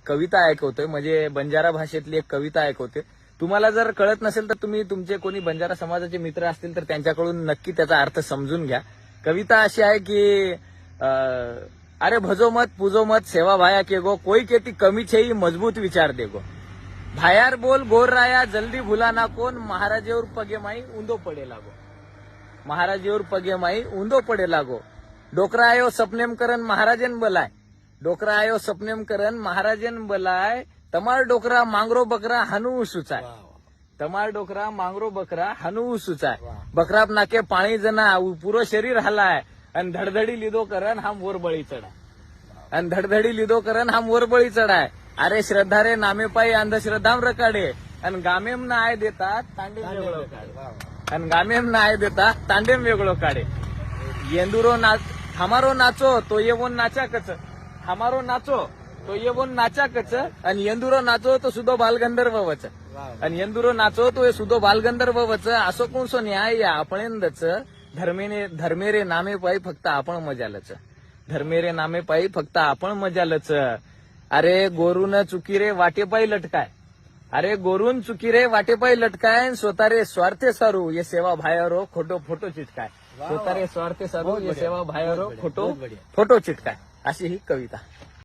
कविता ऐकवतोय, म्हणजे बंजारा भाषेतली एक कविता ऐकवते. तुम्हाला जर कळत नसेल तर तुम्ही तुमचे कोणी बंजारा समाजाचे मित्र असतील तर त्यांच्याकडून नक्की त्याचा अर्थ समजून घ्या. कविता अशी आहे की अरे भजो मत पूजो मत सेवा भाया के गो, कोई केती कमी छेई मजबूत विचार दे गो. भायार बोल गोर राया जल्दी भुला ना कोण, महाराजेवर पगे माई उंदो पडे लागो. महाराजेवर पगे माई उंदो पडे लागो. डोकरा आयो सपनेम करण महाराजेन बलाय. डोकरा आयो सपनेम करण महाराजेन बलाय. तमार डोकरा मांगरो बकरा हनु सुचाय. तमार डोकरा मांगरो बकरा हनु सुचाय. बकराप नाके पाणी जना पुरो शरीर हलाय. आणि धडधडी लिदो करण हम वर बळी चढाय. आणि धडधडी लिदो करण हम वर बळी चढाय. अरे श्रद्धा रे नामे पायी अंधश्रद्धाम रकाडे. आणि गामेम ना आय देतात तांडेम वेगळो काढे. आणि गामेम ना आय देतात तांडेम वेगळो काढे. येंदुरो नाच हमारो नाचो तो ये बोन नाचा कच. हमारो नाचो तो ये बोन नाचा कच. आणि येंदुरो नाचो तो सुदो बालगंधर्व वच. आणि येंदुरो नाचो तो ये सुदो बालगंधर्व वच. असो कोणसो न्याय या आपणेंदच. धर्मेरे नामे पायी फक्त आपण मजालच. धर्मेरे नामे पायी फक्त आपण मजालच. अरे गोरून चुकी रे वाटे पायी लटकाय. अरे गोरून चुकी रे वाटे पायी लटकाय. स्वतःरे स्वार्थे सारू ये सेवा भायरो खोटो फोटो चिटकाय. स्वतःरे स्वार्थे सारू ये सेवा भायरो खोटो फोटो चिटकाय. अशी ही कविता.